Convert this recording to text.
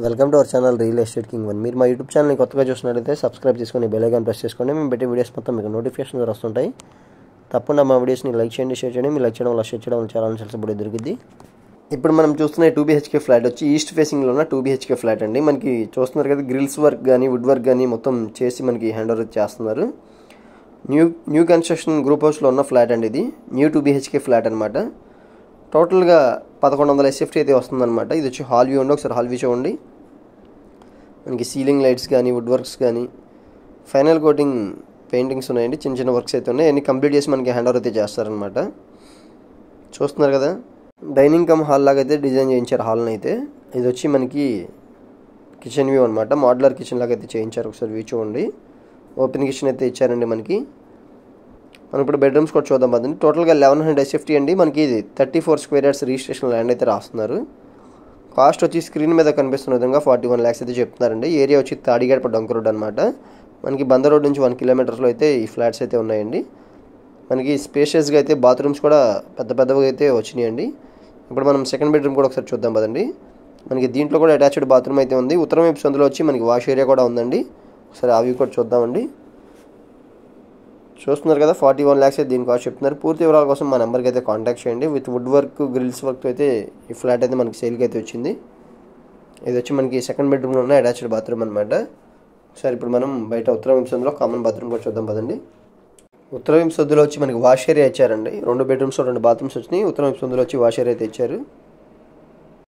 Welcome to our channel real estate king one. మీరు మా YouTube ఛానల్ని కొత్తగా చూసినట్లయితే సబ్స్క్రైబ్ చేసుకొని బెల్ ఐకాన్ ప్రెస్ చేసుకోండి. మేము పెట్టే వీడియోస్ మొత్తం మీకు నోటిఫికేషన్ ద్వారా వస్తుంటాయి. తప్పకుండా మా వీడియోస్ని లైక్ చేయండి, షేర్ చేయండి. మీరు లైక్ చేయడం వల్ల షేర్ చేయడం వల్ల చాలా సబ్సిడీ దొరుకుద్ది. ఇప్పుడు మనం చూస్తున్న 2 BHK ఫ్లాట్ వచ్చి ఈస్ట్ ఫేసింగ్లో ఉన్న 2 BHK ఫ్లాట్ అండి. మనకి చూస్తున్నారు కదా, గ్రిల్స్ వర్క్ కానీ వుడ్ వర్క్ కానీ మొత్తం చేసి మనకి హ్యాండ్ ఓవర్ చేస్తున్నారు. న్యూ కన్స్ట్రక్షన్ గ్రూప్ హౌస్లో ఉన్న ఫ్లాట్ అండి. ఇది న్యూ 2 BHK ఫ్లాట్ అనమాట. టోటల్గా 1100 SFT అయితే వస్తుందన్నమాట. ఇది వచ్చి హాల్ వ్యూ అండి. ఒకసారి హాల్ వ్యూ చూడండి. మనకి సీలింగ్ లైట్స్ కానీ వుడ్ వర్క్స్ కానీ ఫైనల్ కోటింగ్ పెయింటింగ్స్ ఉన్నాయండి. చిన్న చిన్న వర్క్స్ అయితే ఉన్నాయి. అన్ని కంప్లీట్ చేసి మనకి హ్యాండ్ ఓవర్ అయితే చేస్తారనమాట. చూస్తున్నారు కదా, డైనింగ్ కమ్ హాల్ లాగా అయితే డిజైన్ చేయించారు హాల్ని అయితే. ఇది వచ్చి మనకి కిచెన్ వ్యూ అనమాట. మోడ్యులర్ కిచెన్ లాగా అయితే చేయించారు. ఒకసారి వ్యూ చూడండి. ఓపెన్ కిచెన్ అయితే ఇచ్చారండి మనకి. మనం ఇప్పుడు బెడ్రూమ్స్ కూడా చూద్దాం పదండి. టోటల్గా 1100 SFT అండి. మనకి ఇది 34 స్క్వేర్ యార్డ్స్ రిజిస్ట్రేషన్ ల్యాండ్ అయితే రాస్తున్నారు. కాస్ట్ వచ్చి స్క్రీన్ మీద కనిపిస్తున్న విధంగా 41 lakhs అయితే చెప్తున్నారండి. ఏరియా వచ్చి తాడిగడప డొంక రోడ్ అనమాట. మనకి బందర్ రోడ్ నుంచి 1 kilometersలో అయితే ఈ ఫ్లాట్స్ అయితే ఉన్నాయండి. మనకి స్పేషియస్గా అయితే బాత్రూమ్స్ కూడా పెద్ద పెద్దగా అయితే వచ్చినాయండి. ఇప్పుడు మనం సెకండ్ బెడ్రూమ్ కూడా ఒకసారి చూద్దాం పదండి. మనకి దీంట్లో కూడా అటాచ్డ్ బాత్రూమ్ అయితే ఉంది. ఉత్తరం వైపు సందులో వచ్చి మనకి వాష్ ఏరియా కూడా ఉందండి. ఒకసారి అవి కూడా చూద్దామండి. చూస్తున్నారు కదా, 41 lakhs అయితే దీని కాస్ట్ చెప్తున్నారు. పూర్తి వివరాల కోసం మా నెంబర్కి అయితే కాంటాక్ట్ చేయండి. With wood work grills work అయితే ఈ ఫ్లాట్ అయితే మనకి సేల్కి అయితే వచ్చింది. ఇది వచ్చి మనకి సెకండ్ బెడ్రూమ్లో ఉన్న అటాచ్డ్ బాత్రూమ్ అనమాట. సరే, ఇప్పుడు మనం బయట ఉత్తర వైపు సందులో కామన్ బాత్రూమ్ కూడా చూద్దాం పదండి. ఉత్తర వైపు సందులో వచ్చి మనకి వాష్ ఏరియా ఇచ్చారండి. 2 bedrooms 2 bathrooms వచ్చినాయి. ఉత్తర వైపు సందులో వచ్చి వాష్ ఏరియా అయితే ఇచ్చారు.